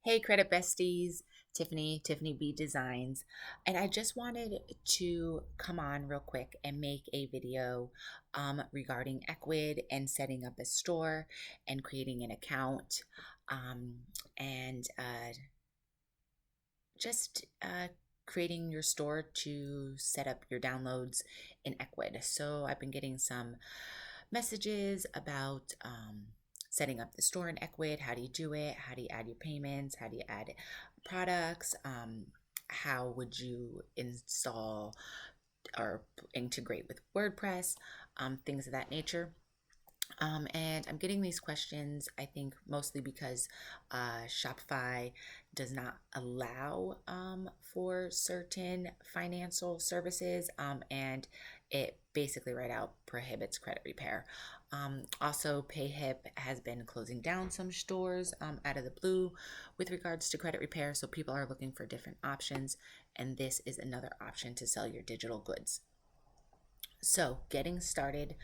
Hey, credit besties, Tiffany B Designs. And I just wanted to come on real quick and make a video regarding Ecwid and setting up a store and creating an account um, and just creating your store to set up your downloads in Ecwid. So I've been getting some messages about setting up the store in Ecwid. How do you do it? How do you add your payments? How do you add products? How would you install or integrate with WordPress? Things of that nature. And I'm getting these questions, I think, mostly because Shopify does not allow for certain financial services, and it basically right out prohibits credit repair. Also, Payhip has been closing down some stores out of the blue with regards to credit repair, so people are looking for different options, and this is another option to sell your digital goods. So getting started,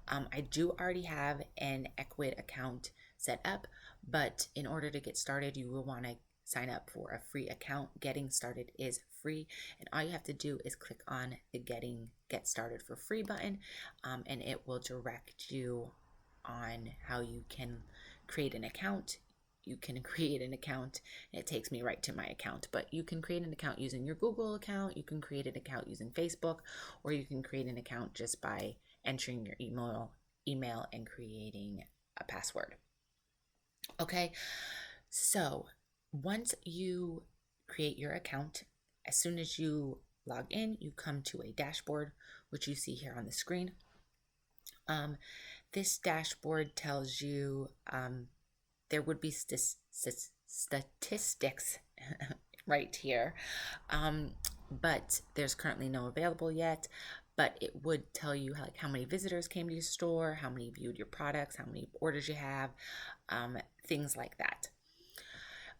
I do already have an Ecwid account set up, but in order to get started, you will want to sign up for a free account. Getting started is free, and all you have to do is click on the Get Started for Free button, and it will direct you on how you can create an account. You can create an account. It takes me right to my account, but you can create an account using your Google account. You can create an account using Facebook, or you can create an account just by entering your email and creating a password. Okay, so once you create your account, as soon as you log in, you come to a dashboard, which you see here on the screen. This dashboard tells you there would be statistics right here, but there's currently no available yet. But it would tell you how many visitors came to your store, how many viewed your products, how many orders you have, things like that.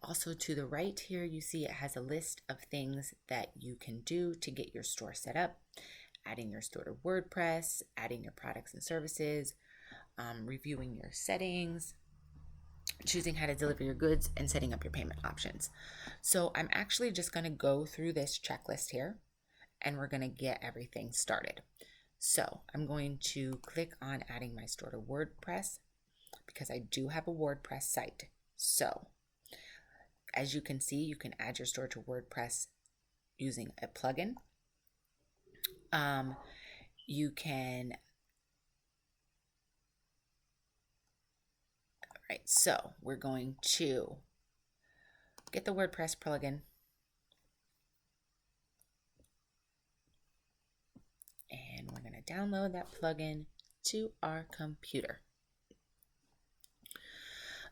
Also, to the right here, you see it has a list of things that you can do to get your store set up: adding your store to WordPress, adding your products and services, reviewing your settings, choosing how to deliver your goods, and setting up your payment options. So I'm actually just going to go through this checklist here, and we're going to get everything started. So I'm going to click on adding my store to WordPress because I do have a WordPress site. So as you can see, you can add your store to WordPress using a plugin. You can Right, so we're going to get the WordPress plugin, and we're going to download that plugin to our computer.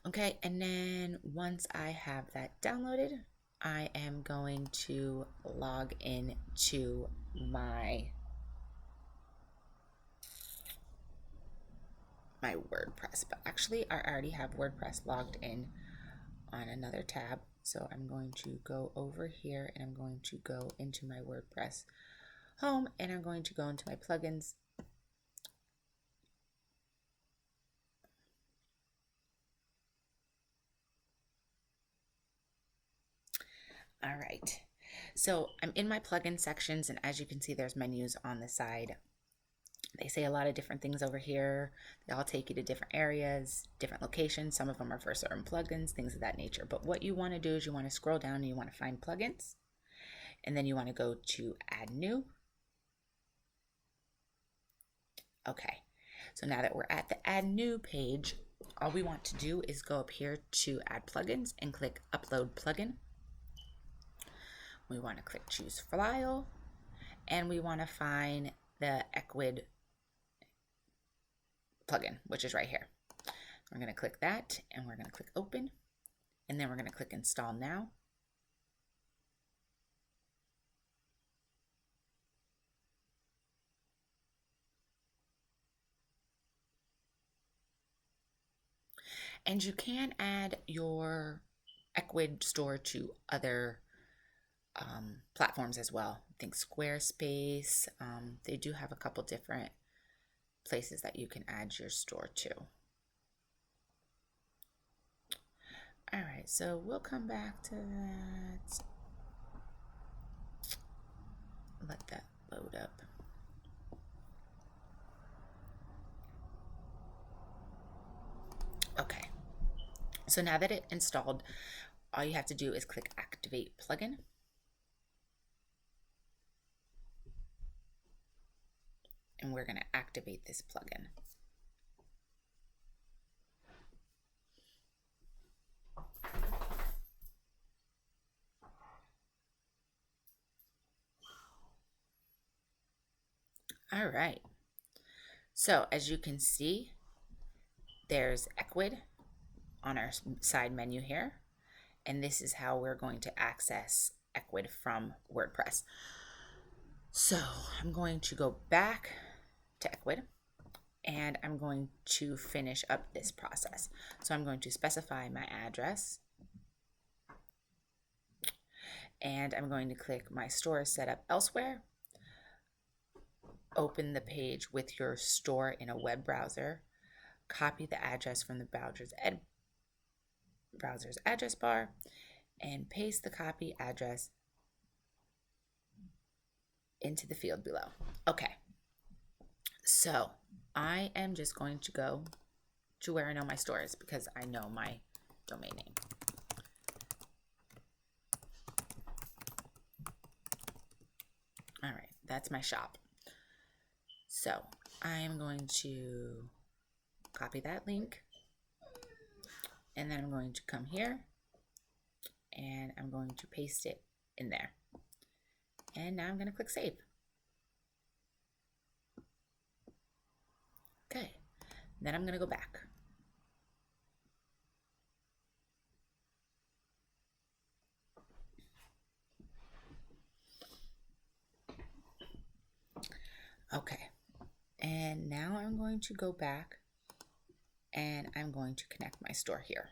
Okay, and then once I have that downloaded, I am going to log in to my WordPress, but actually I already have WordPress logged in on another tab. So I'm going to go over here and I'm going to go into my WordPress home, and I'm going to go into my plugins. All right, so I'm in my plugin sections, and as you can see, there's menus on the side. They say a lot of different things over here. They all take you to different areas, different locations. Some of them are for certain plugins, things of that nature. But what you want to do is you want to scroll down and you want to find plugins. And then you want to go to add new. Okay, so now that we're at the add new page, all we want to do is go up here to add plugins and click upload plugin. We want to click choose file, and we want to find the Ecwid plugin, which is right here. We're going to click that, and we're going to click open, and then we're going to click install now. And you can add your Ecwid store to other platforms as well. I think Squarespace, they do have a couple different places that you can add your store to. All right, so we'll come back to that. Let that load up. Okay, so now that it's installed, all you have to do is click Activate Plugin. And we're going to activate this plugin. All right. So as you can see, there's Ecwid on our side menu here. And this is how we're going to access Ecwid from WordPress. So I'm going to go back to Ecwid and I'm going to finish up this process. So I'm going to specify my address and I'm going to click my store setup elsewhere. Open the page with your store in a web browser. Copy the address from the browser's address bar and paste the copy address into the field below. Okay, so I am just going to go to where I know my store is because I know my domain name. All right, that's my shop. So I am going to copy that link and then I'm going to come here and I'm going to paste it in there. And now I'm going to click Save. Okay, then I'm going to go back. Okay, and now I'm going to go back and I'm going to connect my store here.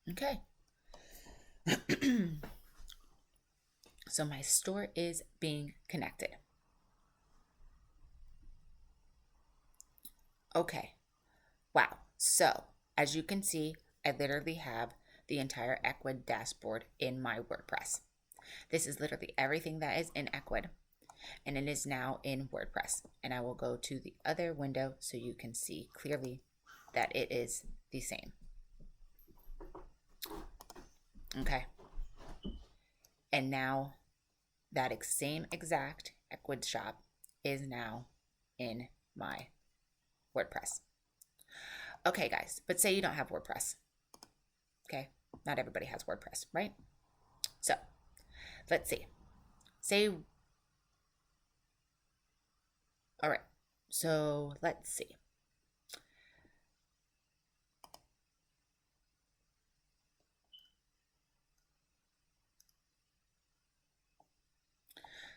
Okay. So my store is being connected. Okay. Wow. So as you can see, I literally have the entire Ecwid dashboard in my WordPress. This is literally everything that is in Ecwid, and it is now in WordPress. And I will go to the other window so you can see clearly that it is the same. Okay. And now that same exact Ecwid shop is now in my WordPress. Okay, guys, but say you don't have WordPress. Okay, not everybody has WordPress, right? So let's see. All right, so let's see.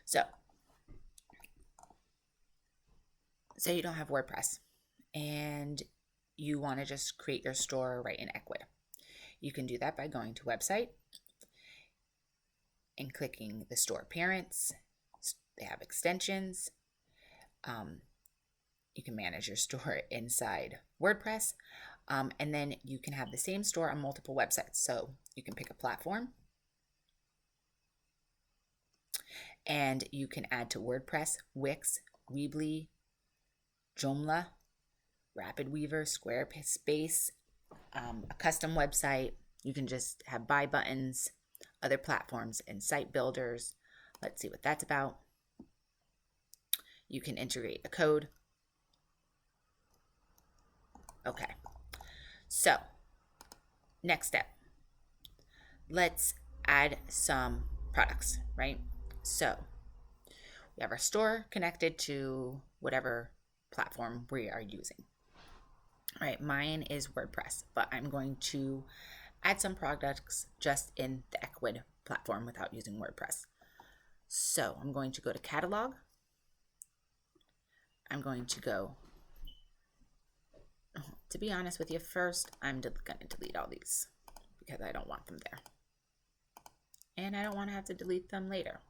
So say you don't have WordPress and you want to just create your store right in Ecwid. You can do that by going to website and clicking the store appearance. They have extensions. You can manage your store inside WordPress. And then you can have the same store on multiple websites. So you can pick a platform and you can add to WordPress, Wix, Weebly, Joomla, Rapid Weaver, Squarespace, a custom website. You can just have buy buttons, other platforms, and site builders. Let's see what that's about. You can integrate a code. Okay, so next step. Let's add some products, right? So we have our store connected to whatever platform we are using. All right, mine is WordPress, but I'm going to add some products just in the Ecwid platform without using WordPress. So I'm going to go to Catalog. I'm going to go, to be honest with you, first I'm going to delete all these because I don't want them there. And I don't want to have to delete them later.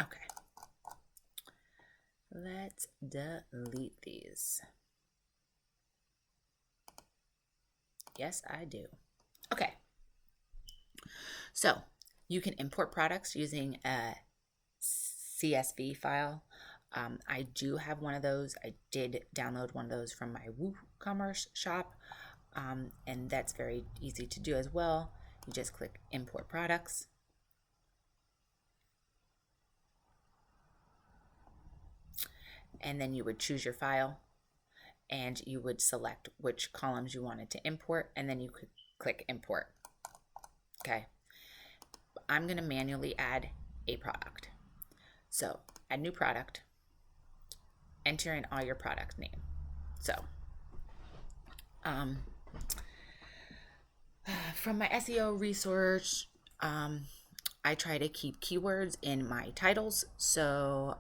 Okay. Let's delete these. Yes, I do. Okay. So you can import products using a CSV file. I do have one of those. I did download one of those from my WooCommerce shop, and that's very easy to do as well. You just click import products. And then you would choose your file and you would select which columns you wanted to import, and then you could click import. Okay. I'm going to manually add a product. So add new product, enter in all your product name. So from my SEO research, I try to keep keywords in my titles. So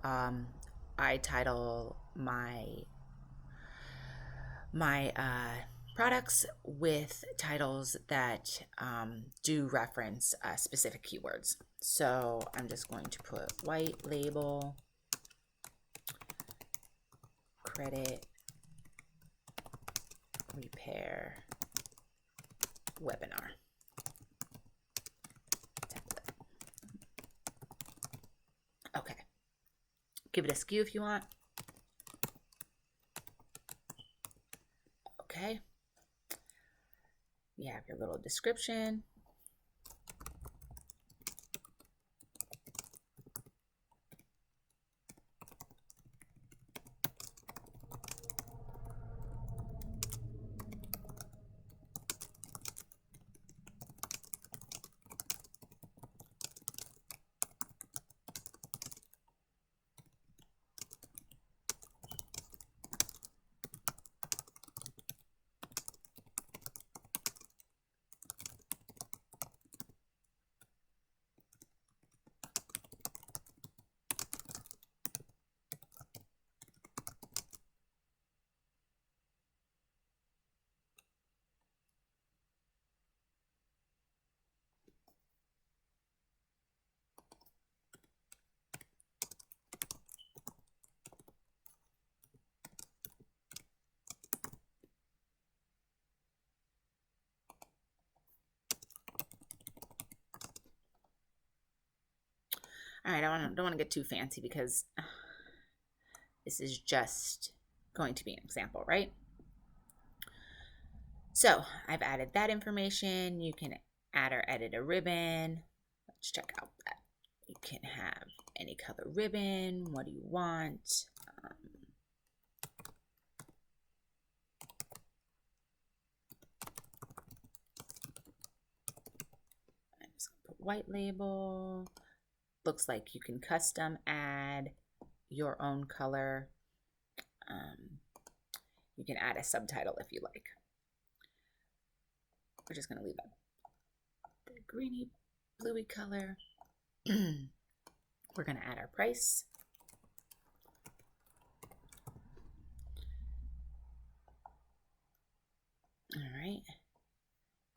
I title my products with titles that do reference specific keywords. So I'm just going to put white label, credit, repair, webinar. Okay. Give it a skew if you want. Okay. You have your little description. All right, I don't want to get too fancy because this is just going to be an example, right? So I've added that information. You can add or edit a ribbon. Let's check out that. You can have any color ribbon. What do you want? I'm just going to put white label. Looks like you can custom add your own color. You can add a subtitle if you like. We're just going to leave it the greeny, bluey color. We're going to add our price. All right.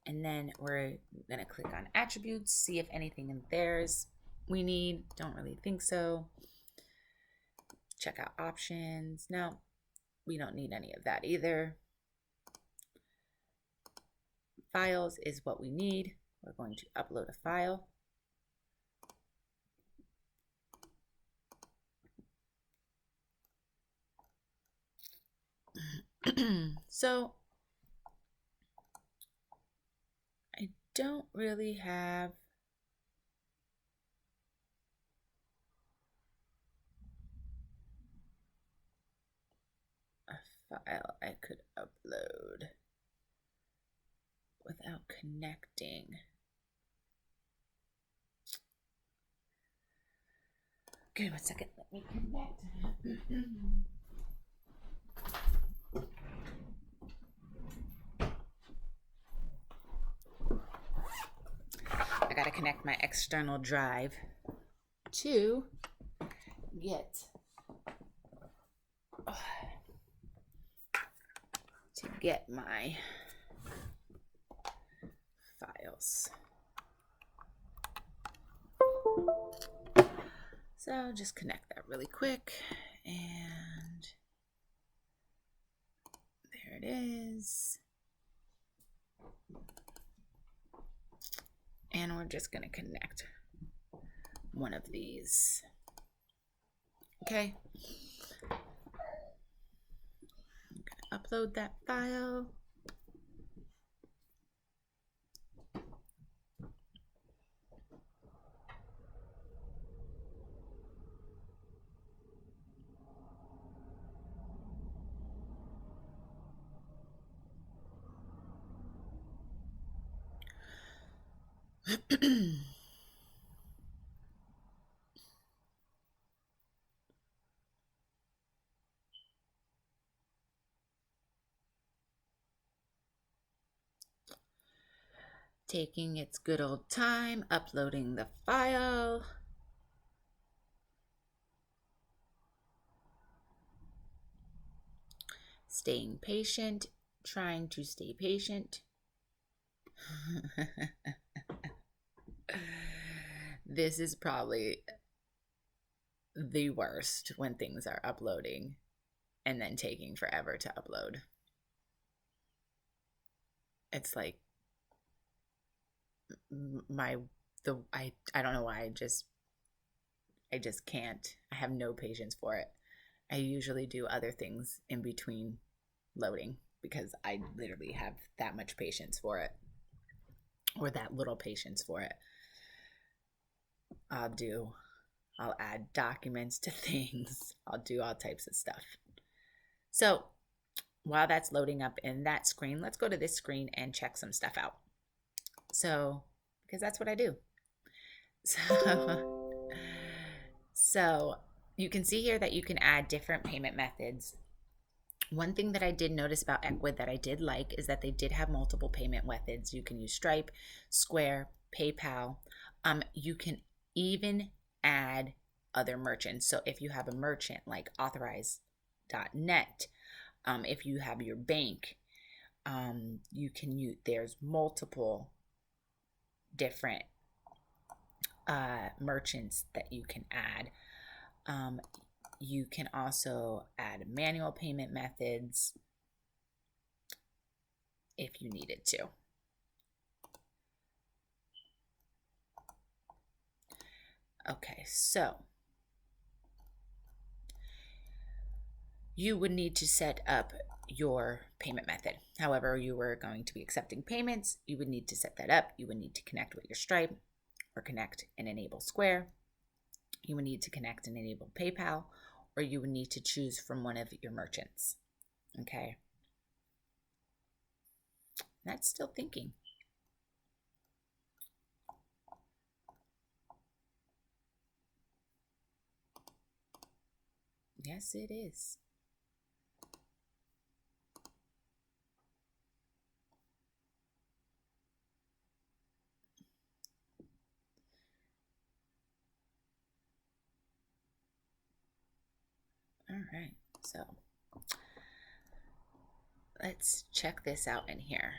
And then we're going to click on attributes, see if anything in theirs we need. Don't really think so. Check out options. No, we don't need any of that either. Files is what we need. We're going to upload a file. So I don't really have a file I could upload without connecting. Okay, 1 second. Let me connect. I gotta connect my external drive to get get my files. So just connect that really quick, and there it is. And we're just going to connect one of these. Okay. I'm going to upload that file. Taking its good old time, uploading the file. Staying patient, trying to stay patient. This is probably the worst when things are uploading and then taking forever to upload. It's like I don't know why I just can't. I have no patience for it. I usually do other things in between loading because I literally have that much patience for it, or that little patience for it. I'll add documents to things. I'll do all types of stuff. So while that's loading up in that screen, let's go to this screen and check some stuff out. So, because that's what I do. So you can see here that you can add different payment methods. One thing that I did notice about Ecwid that I did like is that they did have multiple payment methods. You can use Stripe, Square, PayPal. You can even add other merchants. So if you have a merchant like authorize.net, if you have your bank, you can use, there's multiple different merchants that you can add. You can also add manual payment methods if you needed to. Okay, so you would need to set up your payment method. However, you were going to be accepting payments, you would need to set that up. You would need to connect with your Stripe or connect and enable Square. You would need to connect and enable PayPal, or you would need to choose from one of your merchants. Okay. That's still thinking. Yes, it is. All right, so let's check this out in here.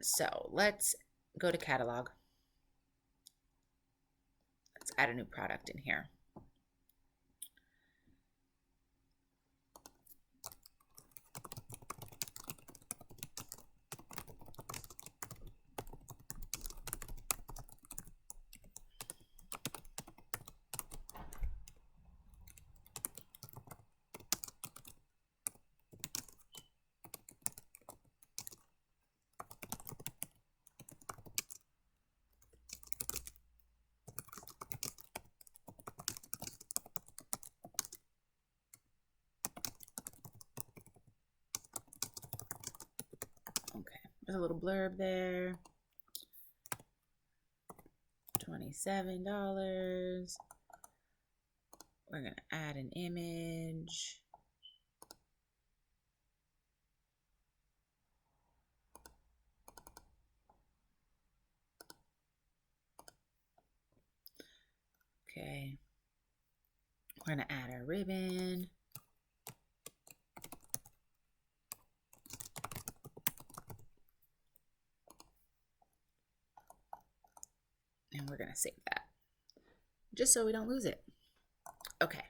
So let's go to catalog. Let's add a new product in here. Okay, there's a little blurb there. $27. We're going to add an image. Okay. We're going to add our ribbon. we're going to save that just so we don't lose it. Okay.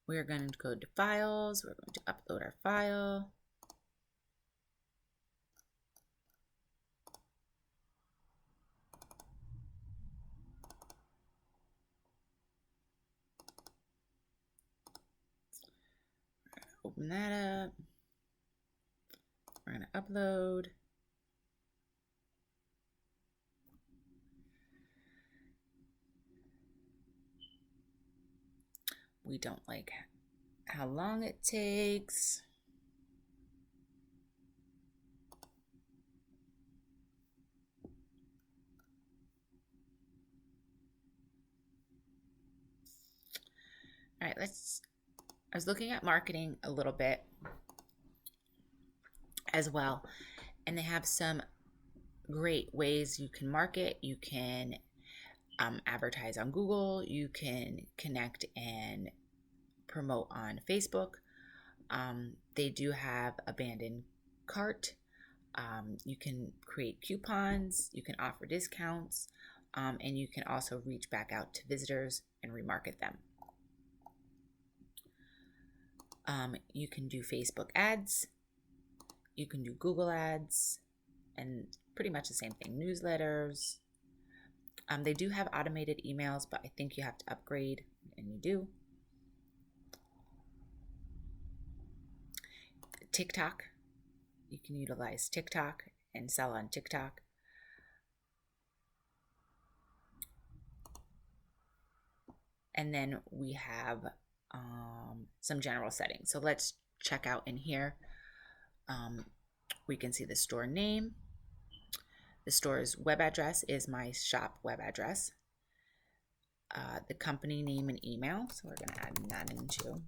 We're going to go to files. We're going to upload our file. Open that up. We're going to upload. We don't like how long it takes. All right, I was looking at marketing a little bit as well, and they have some great ways you can market. You can advertise on Google. You can connect and promote on Facebook. They do have abandoned cart. You can create coupons. You can offer discounts, and you can also reach back out to visitors and remarket them. You can do Facebook ads. You can do Google ads, and pretty much the same thing. Newsletters. They do have automated emails, but I think you have to upgrade, and you do. TikTok. You can utilize TikTok and sell on TikTok. And then we have some general settings. So let's check out in here. We can see the store name. The store's web address is my shop web address. The company name and email. So we're going to add that in too.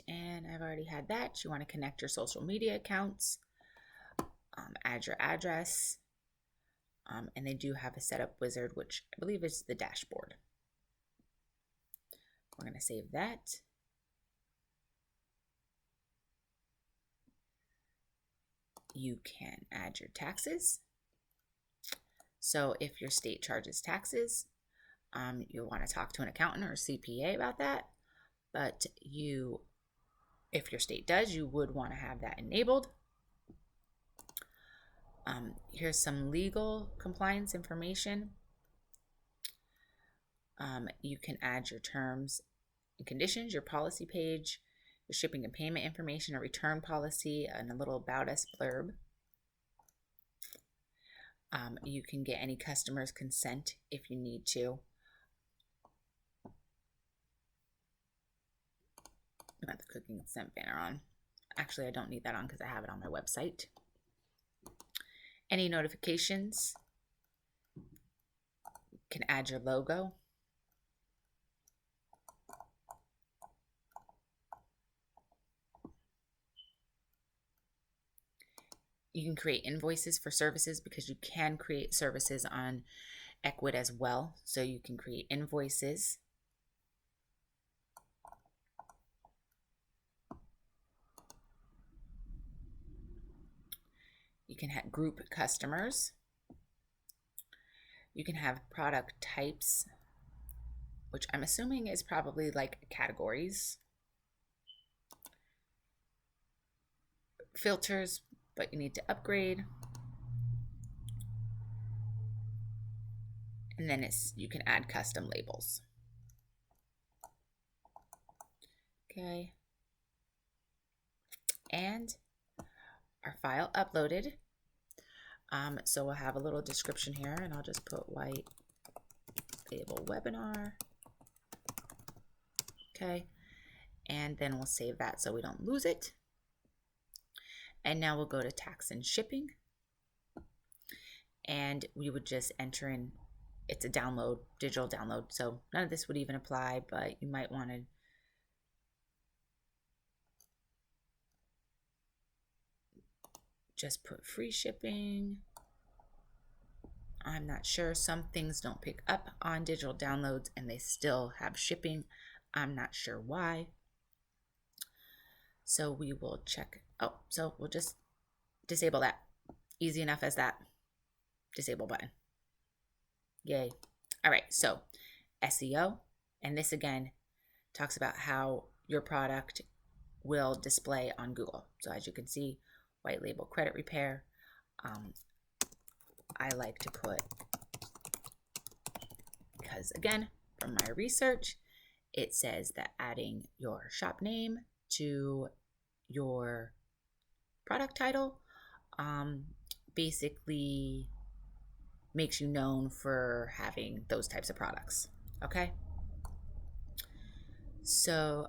And I've already had that. You want to connect your social media accounts, add your address, and they do have a setup wizard, which I believe is the dashboard. We're going to save that. You can add your taxes. So if your state charges taxes, you'll want to talk to an accountant or a CPA about that. But if your state does, you would want to have that enabled. Here's some legal compliance information. You can add your terms and conditions, your policy page, your shipping and payment information, a return policy, and a little about us blurb. You can get any customer's consent if you need to. Got the cooking consent banner on. Actually, I don't need that on because I have it on my website. Any notifications? You can add your logo. You can create invoices for services because you can create services on Ecwid as well. So you can create invoices. You can have group customers. You can have product types, which I'm assuming is probably like categories. Filters, but you need to upgrade. And then you can add custom labels. Okay. And our file uploaded. So we'll have a little description here, and I'll just put white label webinar. Okay. And then we'll save that so we don't lose it. And now we'll go to tax and shipping. And we would just enter in it's a download, digital download. So none of this would even apply, but you might want to just put free shipping. I'm not sure. Some things don't pick up on digital downloads and they still have shipping. I'm not sure why. So we will check. Oh, so we'll just disable that. Easy enough as that. Disable button. Yay. All right, so SEO. And this again talks about how your product will display on Google. So as you can see, white label credit repair. I like to put, because again, from my research, it says that adding your shop name to your product title basically makes you known for having those types of products. Okay. So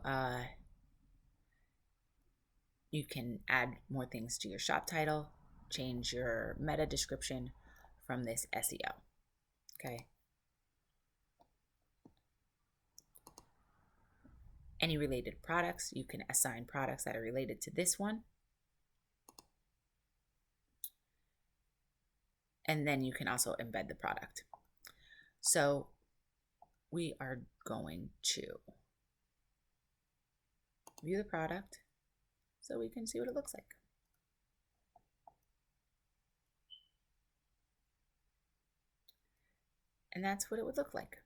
you can add more things to your shop title, change your meta description from this SEO. Okay. Any related products, you can assign products that are related to this one. And then you can also embed the product. So we are going to view the product so we can see what it looks like. And that's what it would look like.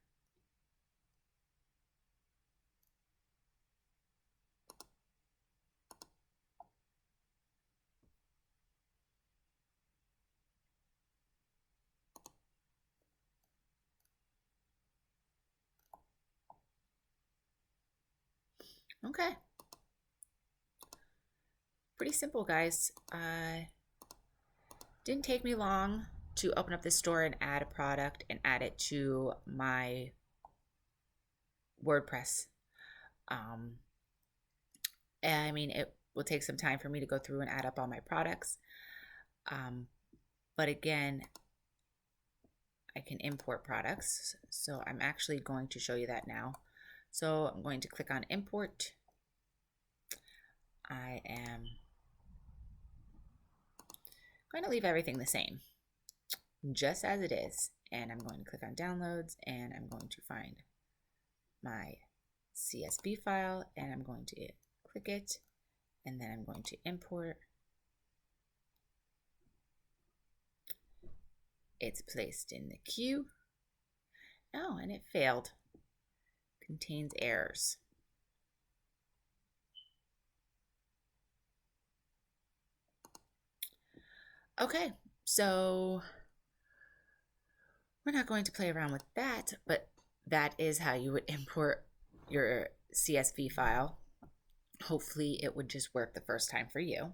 Okay. Pretty simple, guys. Didn't take me long to open up this store and add a product and add it to my WordPress. I mean, it will take some time for me to go through and add up all my products. But again, I can import products. So I'm actually going to show you that now. So I'm going to click on import. I am going to leave everything the same, just as it is. And I'm going to click on downloads and I'm going to find my CSV file and I'm going to click it and then I'm going to import. It's placed in the queue. Oh, and it failed. Contains errors. Okay, so we're not going to play around with that, but that is how you would import your CSV file. Hopefully it would just work the first time for you.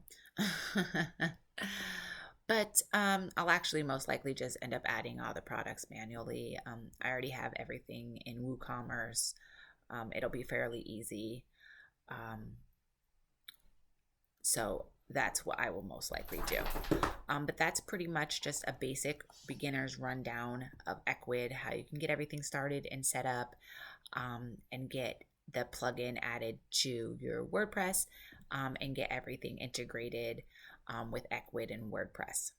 But I'll actually most likely just end up adding all the products manually. I already have everything in WooCommerce. It'll be fairly easy. So that's what I will most likely do. But that's pretty much just a basic beginner's rundown of Ecwid, how you can get everything started and set up and get the plugin added to your WordPress and get everything integrated with Ecwid and WordPress.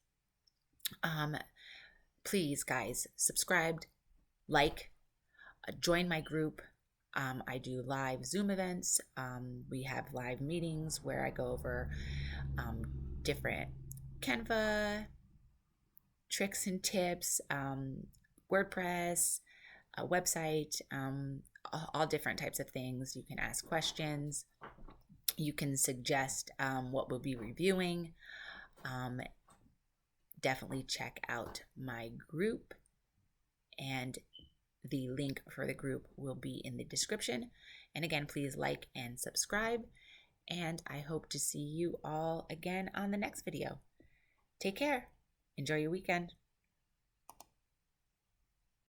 Please, guys, subscribe, like, join my group. I do live Zoom events. We have live meetings where I go over different Canva tricks and tips, WordPress, a website, all different types of things. You can ask questions. You can suggest what we'll be reviewing. Definitely check out my group, and the link for the group will be in the description. And again, please like and subscribe. And I hope to see you all again on the next video. Take care. Enjoy your weekend.